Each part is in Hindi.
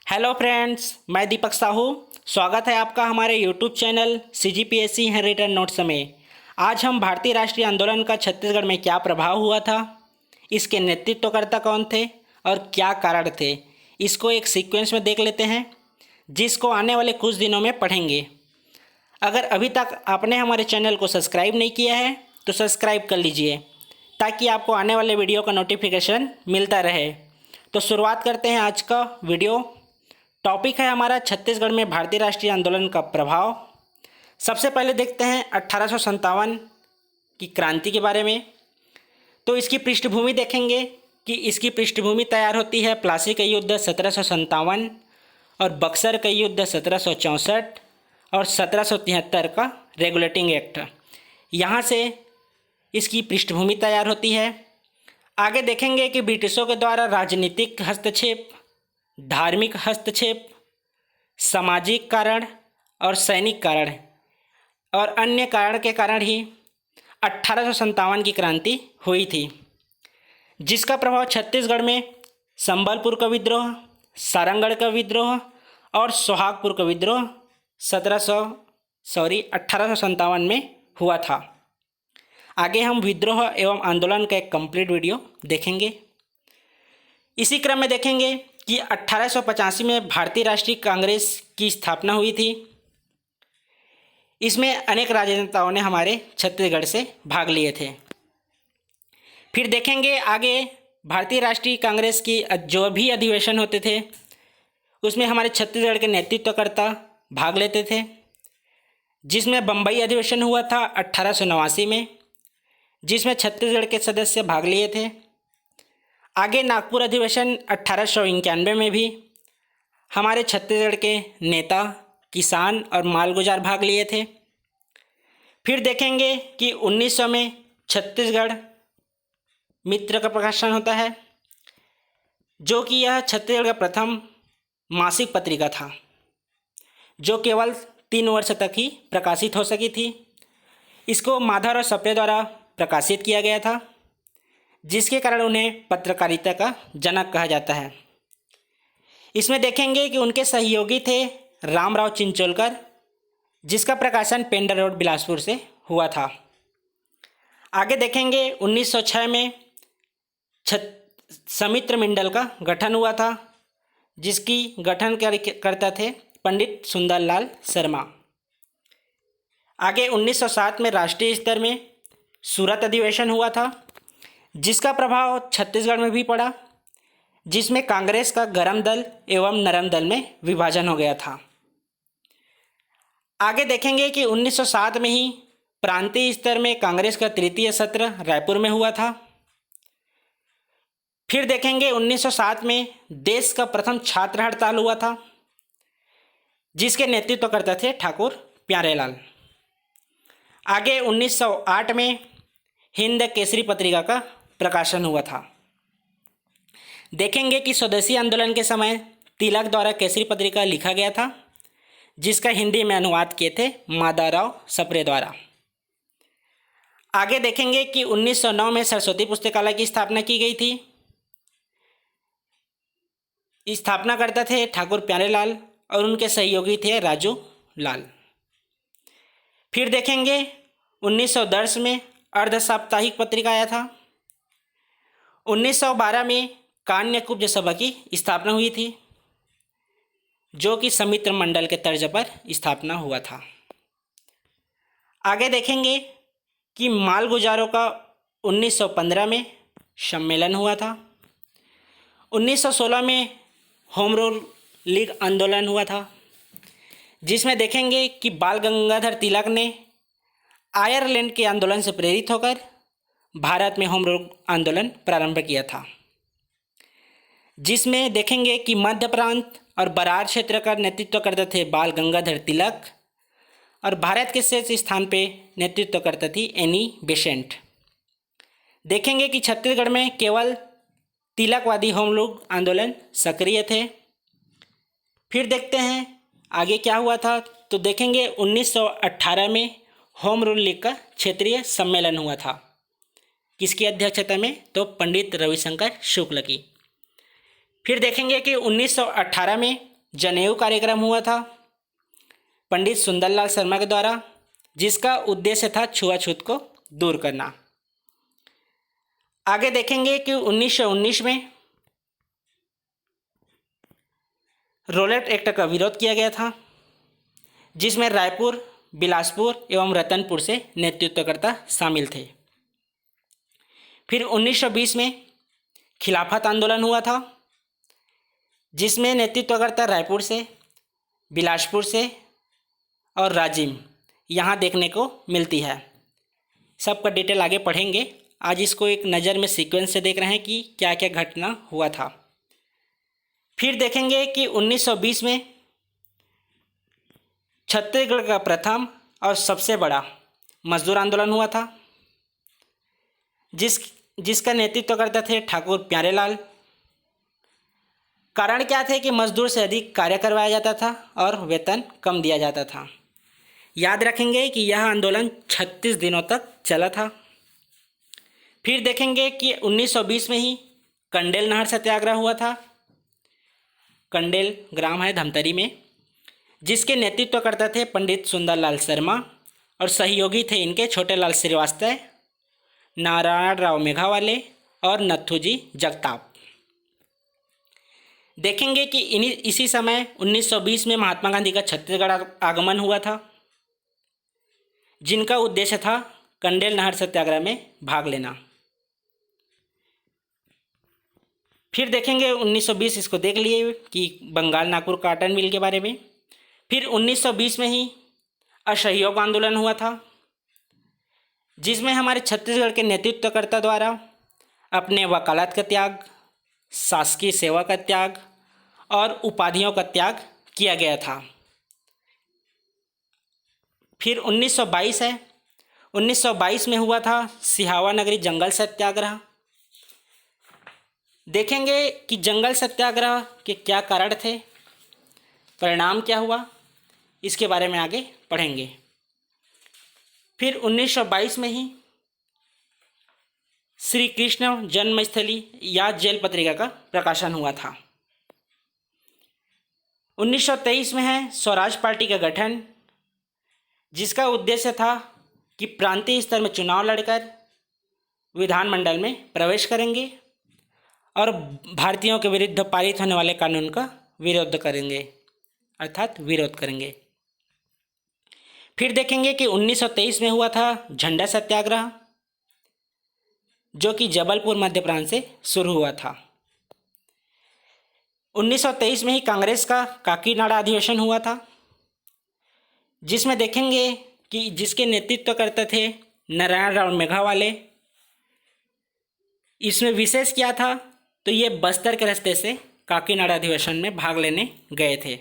हेलो फ्रेंड्स, मैं दीपक साहू। स्वागत है आपका हमारे यूट्यूब चैनल CGPSC है रिटर्न नोट्स में। आज हम भारतीय राष्ट्रीय आंदोलन का छत्तीसगढ़ में क्या प्रभाव हुआ था, इसके नेतृत्वकर्ता कौन थे और क्या कारण थे, इसको एक सीक्वेंस में देख लेते हैं, जिसको आने वाले कुछ दिनों में पढ़ेंगे। अगर अभी तक आपने हमारे चैनल को सब्सक्राइब नहीं किया है तो सब्सक्राइब कर लीजिए, ताकि आपको आने वाले वीडियो का नोटिफिकेशन मिलता रहे। तो शुरुआत करते हैं आज का वीडियो। टॉपिक है हमारा छत्तीसगढ़ में भारतीय राष्ट्रीय आंदोलन का प्रभाव। सबसे पहले देखते हैं 1857 की क्रांति के बारे में। तो इसकी पृष्ठभूमि देखेंगे कि इसकी पृष्ठभूमि तैयार होती है प्लासी का युद्ध 1757 और बक्सर का युद्ध 1764 और 1773 का रेगुलेटिंग एक्ट। यहाँ से इसकी पृष्ठभूमि तैयार होती है। आगे देखेंगे कि ब्रिटिशों के द्वारा राजनीतिक हस्तक्षेप, धार्मिक हस्तक्षेप, सामाजिक कारण और सैनिक कारण और अन्य कारण के कारण ही 1857 की क्रांति हुई थी, जिसका प्रभाव छत्तीसगढ़ में संबलपुर का विद्रोह, सारंगढ़ का विद्रोह और सोहागपुर का विद्रोह 1857 में हुआ था। आगे हम विद्रोह एवं आंदोलन का एक कंप्लीट वीडियो देखेंगे। इसी क्रम में देखेंगे कि 1885 में भारतीय राष्ट्रीय कांग्रेस की स्थापना हुई थी। इसमें अनेक राजनेताओं ने हमारे छत्तीसगढ़ से भाग लिए थे। फिर देखेंगे आगे भारतीय राष्ट्रीय कांग्रेस की जो भी अधिवेशन होते थे उसमें हमारे छत्तीसगढ़ के नेतृत्वकर्ता भाग लेते थे, जिसमें बम्बई अधिवेशन हुआ था 1889 में, जिसमें छत्तीसगढ़ के सदस्य भाग लिए थे। आगे नागपुर अधिवेशन 1891 में भी हमारे छत्तीसगढ़ के नेता, किसान और मालगुजार भाग लिए थे। फिर देखेंगे कि 1900 में छत्तीसगढ़ मित्र का प्रकाशन होता है, जो कि यह छत्तीसगढ़ का प्रथम मासिक पत्रिका था, जो केवल 3 वर्ष तक ही प्रकाशित हो सकी थी। इसको माधव और सप्रे द्वारा प्रकाशित किया गया था, जिसके कारण उन्हें पत्रकारिता का जनक कहा जाता है। इसमें देखेंगे कि उनके सहयोगी थे रामराव चिंचोलकर, जिसका प्रकाशन पेंडर रोड बिलासपुर से हुआ था। आगे देखेंगे 1906 में समित्र मंडल का गठन हुआ था, जिसकी गठन करता थे पंडित सुंदरलाल शर्मा। आगे 1907 में राष्ट्रीय स्तर में सूरत अधिवेशन हुआ था, जिसका प्रभाव छत्तीसगढ़ में भी पड़ा, जिसमें कांग्रेस का गरम दल एवं नरम दल में विभाजन हो गया था। आगे देखेंगे कि 1907 में ही प्रांतीय स्तर में कांग्रेस का तृतीय सत्र रायपुर में हुआ था। फिर देखेंगे 1907 में देश का प्रथम छात्र हड़ताल हुआ था, जिसके नेतृत्व करते थे ठाकुर प्यारेलाल। आगे 1908 में हिंद केसरी पत्रिका का प्रकाशन हुआ था। देखेंगे कि स्वदेशी आंदोलन के समय तिलक द्वारा केसरी पत्रिका लिखा गया था, जिसका हिंदी में अनुवाद किए थे माधवराव सप्रे द्वारा। आगे देखेंगे कि 1909 में सरस्वती पुस्तकालय की स्थापना की गई थी। स्थापना करते थे ठाकुर प्यारेलाल और उनके सहयोगी थे राजू लाल। फिर देखेंगे 1910 में अर्ध साप्ताहिक पत्रिका आया था। 1912 में कान्य कुब्ज सभा की स्थापना हुई थी, जो कि समित्र मंडल के तर्ज पर स्थापना हुआ था। आगे देखेंगे कि मालगुजारों का 1915 में सम्मेलन हुआ था। 1916 में होम रूल लीग आंदोलन हुआ था, जिसमें देखेंगे कि बाल गंगाधर तिलक ने आयरलैंड के आंदोलन से प्रेरित होकर भारत में होम रूल आंदोलन प्रारंभ किया था, जिसमें देखेंगे कि मध्य प्रांत और बरार क्षेत्र का नेतृत्व करते थे बाल गंगाधर तिलक और भारत के शीर्ष स्थान पे नेतृत्व करती थी एनी बेसेंट। देखेंगे कि छत्तीसगढ़ में केवल तिलकवादी होम रूल आंदोलन सक्रिय थे। फिर देखते हैं आगे क्या हुआ था। तो देखेंगे 1918 में होम रूल लीग का क्षेत्रीय सम्मेलन हुआ था। किसकी अध्यक्षता में? तो पंडित रविशंकर शुक्ल की। फिर देखेंगे कि 1918 में जनेऊ कार्यक्रम हुआ था पंडित सुंदरलाल शर्मा के द्वारा, जिसका उद्देश्य था छुआछूत को दूर करना। आगे देखेंगे कि 1919 में रोलेट एक्ट का विरोध किया गया था, जिसमें रायपुर, बिलासपुर एवं रतनपुर से नेतृत्वकर्ता शामिल थे। फिर 1920 में खिलाफत आंदोलन हुआ था, जिसमें नेतृत्वकर्ता रायपुर से, बिलासपुर से और राजिम यहाँ देखने को मिलती है। सबका डिटेल आगे पढ़ेंगे। आज इसको एक नज़र में सीक्वेंस से देख रहे हैं कि क्या क्या घटना हुआ था। फिर देखेंगे कि 1920 में छत्तीसगढ़ का प्रथम और सबसे बड़ा मजदूर आंदोलन हुआ था, जिसका नेतृत्व करते थे ठाकुर प्यारेलाल। कारण क्या थे कि मजदूर से अधिक कार्य करवाया जाता था और वेतन कम दिया जाता था। याद रखेंगे कि यह आंदोलन 36 दिनों तक चला था। फिर देखेंगे कि 1920 में ही कंडेल नहर सत्याग्रह हुआ था। कंडेल ग्राम है धमतरी में, जिसके नेतृत्व करते थे पंडित सुंदरलाल शर्मा और सहयोगी थे इनके छोटेलाल श्रीवास्तव, नारायण राव मेघावाले और नथुजी जगताप। देखेंगे कि इसी समय 1920 में महात्मा गांधी का छत्तीसगढ़ आगमन हुआ था, जिनका उद्देश्य था कंडेल नहर सत्याग्रह में भाग लेना। फिर देखेंगे 1920, इसको देख लिए कि बंगाल नागपुर काटन मिल के बारे में। फिर 1920 में ही असहयोग आंदोलन हुआ था, जिसमें हमारे छत्तीसगढ़ के नेतृत्वकर्ता द्वारा अपने वकालत का त्याग, शासकीय सेवा का त्याग और उपाधियों का त्याग किया गया था। फिर 1922 है, 1922 में हुआ था सिहावा नगरी जंगल सत्याग्रह। देखेंगे कि जंगल सत्याग्रह के क्या कारण थे, परिणाम क्या हुआ, इसके बारे में आगे पढ़ेंगे। फिर 1922 में ही श्री कृष्ण जन्मस्थली या जेल पत्रिका का प्रकाशन हुआ था। 1923 में है स्वराज पार्टी का गठन, जिसका उद्देश्य था कि प्रांतीय स्तर में चुनाव लड़कर विधानमंडल में प्रवेश करेंगे और भारतीयों के विरुद्ध पारित होने वाले कानून का विरोध करेंगे, अर्थात विरोध करेंगे। फिर देखेंगे कि 1923 में हुआ था झंडा सत्याग्रह, जो कि जबलपुर मध्य प्रांत से शुरू हुआ था। 1923 में ही कांग्रेस का काकीनाडा अधिवेशन हुआ था, जिसमें देखेंगे कि जिसके नेतृत्व करते थे नारायण राव मेघावाले। इसमें विशेष क्या था, तो ये बस्तर के रास्ते से काकीनाडा अधिवेशन में भाग लेने गए थे।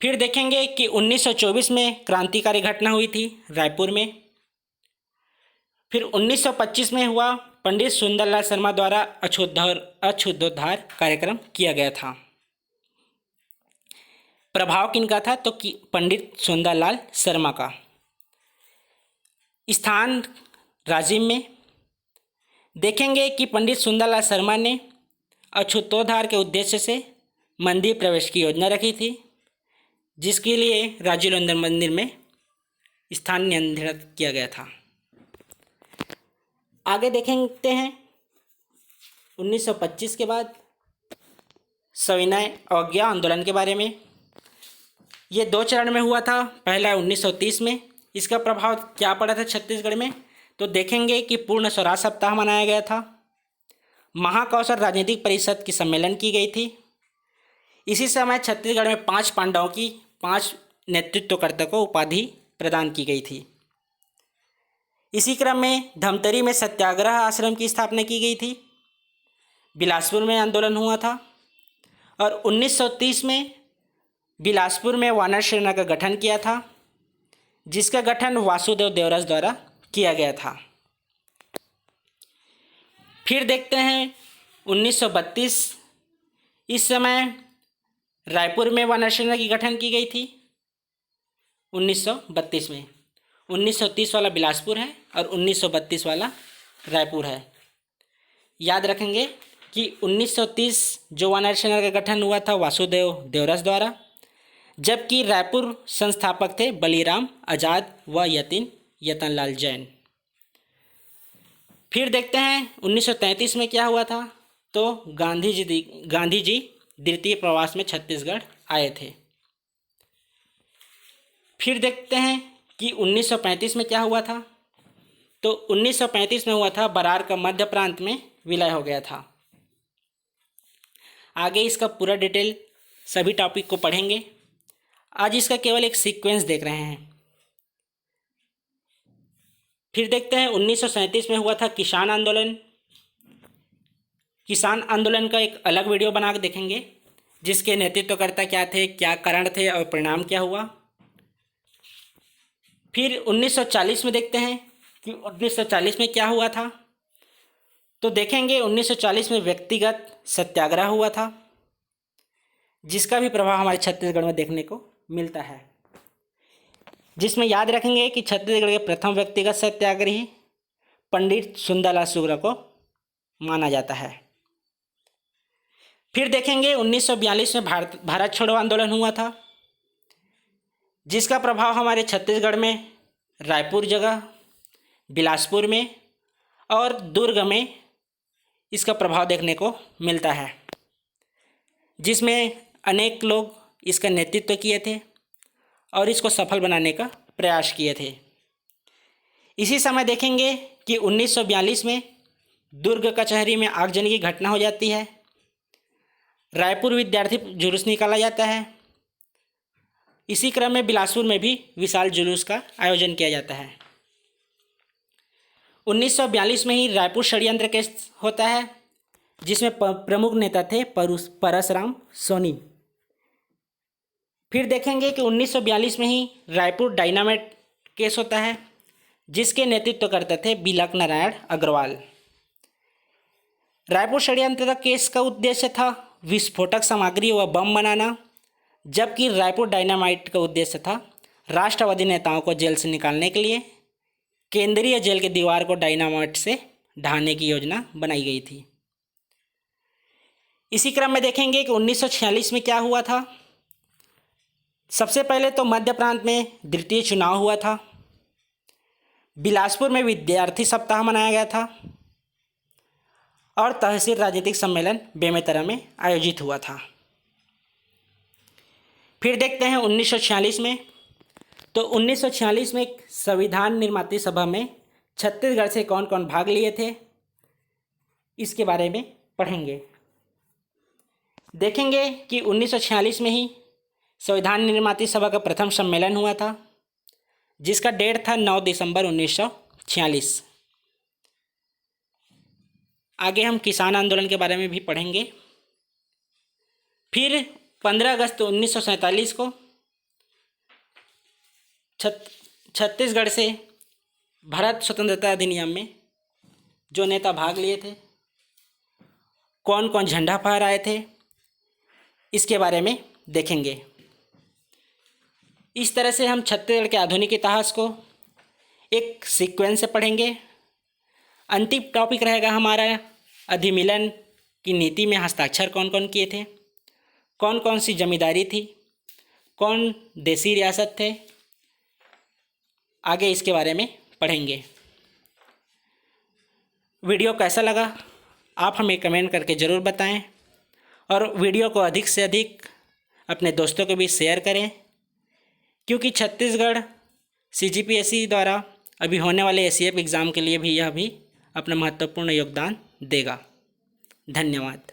फिर देखेंगे कि 1924 में क्रांतिकारी घटना हुई थी रायपुर में। फिर 1925 में हुआ पंडित सुंदरलाल शर्मा द्वारा अछूतोद्धार कार्यक्रम किया गया था। प्रभाव किनका था, तो कि पंडित सुंदरलाल शर्मा का। स्थान राजिम में। देखेंगे कि पंडित सुंदरलाल शर्मा ने अछूतोद्धार के उद्देश्य से मंदिर प्रवेश की योजना रखी थी, जिसके लिए राजीव मंदिर में स्थान निर्धारित किया गया था। आगे देखेंगे हैं 1925 के बाद सविनय अवज्ञा आंदोलन के बारे में। ये 2 चरण में हुआ था। पहला 1930 में। इसका प्रभाव क्या पड़ा था छत्तीसगढ़ में, तो देखेंगे कि पूर्ण स्वराज सप्ताह मनाया गया था। महाकौशल राजनीतिक परिषद की सम्मेलन की गई थी। इसी समय छत्तीसगढ़ में 5 पांडवों की 5 नेतृत्वकर्ता को उपाधि प्रदान की गई थी। इसी क्रम में धमतरी में सत्याग्रह आश्रम की स्थापना की गई थी। बिलासपुर में आंदोलन हुआ था और 1930 में बिलासपुर में वानर सेना का गठन किया था, जिसका गठन वासुदेव देवराज द्वारा किया गया था। फिर देखते हैं 1932। इस समय रायपुर में वानर सेना की गठन की गई थी 1932 में। 1930 वाला बिलासपुर है और 1932 वाला रायपुर है। याद रखेंगे कि 1930 जो वन नेशनल का गठन हुआ था वासुदेव देवरस द्वारा, जबकि रायपुर संस्थापक थे बलीराम आजाद व यतनलाल जैन। फिर देखते हैं 1933 में क्या हुआ था। तो गांधी जी द्वितीय प्रवास में छत्तीसगढ़ आए थे। फिर देखते हैं कि 1935 में क्या हुआ था। तो 1935 में हुआ था बरार का मध्य प्रांत में विलय हो गया था। आगे इसका पूरा डिटेल सभी टॉपिक को पढ़ेंगे। आज इसका केवल एक सीक्वेंस देख रहे हैं। फिर देखते हैं 1937 में हुआ था किसान आंदोलन। किसान आंदोलन का एक अलग वीडियो बना के देखेंगे, जिसके नेतृत्वकर्ता क्या थे, क्या कारण थे और परिणाम क्या हुआ। फिर 1940 में देखते हैं कि 1940 में क्या हुआ था। तो देखेंगे 1940 में व्यक्तिगत सत्याग्रह हुआ था, जिसका भी प्रभाव हमारे छत्तीसगढ़ में देखने को मिलता है, जिसमें याद रखेंगे कि छत्तीसगढ़ के प्रथम व्यक्तिगत सत्याग्रही पंडित सुंदरलाल सुगरा को माना जाता है। फिर देखेंगे 1942 में भारत छोड़ो आंदोलन हुआ था, जिसका प्रभाव हमारे छत्तीसगढ़ में रायपुर जगह, बिलासपुर में और दुर्ग में इसका प्रभाव देखने को मिलता है, जिसमें अनेक लोग इसका नेतृत्व किए थे और इसको सफल बनाने का प्रयास किए थे। इसी समय देखेंगे कि 1942 में दुर्ग कचहरी में आगजनी की घटना हो जाती है। रायपुर विद्यार्थी जुलूस निकाला जाता है। इसी क्रम में बिलासपुर में भी विशाल जुलूस का आयोजन किया जाता है। 1942 में ही रायपुर षड्यंत्र केस होता है, जिसमें प्रमुख नेता थे परसराम सोनी। फिर देखेंगे कि 1942 में ही रायपुर डायनामाइट केस होता है, जिसके नेतृत्व करते थे बिलक नारायण अग्रवाल। रायपुर षड्यंत्र केस का उद्देश्य था विस्फोटक सामग्री व बम बनाना, जबकि रायपुर डायनामाइट का उद्देश्य था राष्ट्रवादी नेताओं को जेल से निकालने के लिए केंद्रीय जेल की दीवार को डायनामाइट से ढाने की योजना बनाई गई थी। इसी क्रम में देखेंगे कि 1946 में क्या हुआ था। सबसे पहले तो मध्य प्रांत में द्वितीय चुनाव हुआ था। बिलासपुर में विद्यार्थी सप्ताह मनाया गया था और तहसील राजनीतिक सम्मेलन बेमेतरा में आयोजित हुआ था। फिर देखते हैं 1946 में। तो 1946 में संविधान निर्माती सभा में छत्तीसगढ़ से कौन कौन भाग लिए थे, इसके बारे में पढ़ेंगे। देखेंगे कि 1946 में ही संविधान निर्माती सभा का प्रथम सम्मेलन हुआ था, जिसका डेट था 9 दिसंबर 1946। आगे हम किसान आंदोलन के बारे में भी पढ़ेंगे। फिर 15 अगस्त 1947 को छत्तीसगढ़ से भारत स्वतंत्रता अधिनियम में जो नेता भाग लिए थे, कौन कौन झंडा फहराए थे, इसके बारे में देखेंगे। इस तरह से हम छत्तीसगढ़ के आधुनिक इतिहास को एक सीक्वेंस से पढ़ेंगे। अंतिम टॉपिक रहेगा हमारा अधिमिलन की नीति में हस्ताक्षर कौन कौन किए थे, कौन कौन सी जमींदारी थी, कौन देसी रियासत थे। आगे इसके बारे में पढ़ेंगे। वीडियो कैसा लगा आप हमें कमेंट करके ज़रूर बताएं और वीडियो को अधिक से अधिक अपने दोस्तों के बीच शेयर करें, क्योंकि छत्तीसगढ़ CGPSC द्वारा अभी होने वाले ACF एग्ज़ाम के लिए भी यह भी अपना महत्वपूर्ण योगदान देगा। धन्यवाद।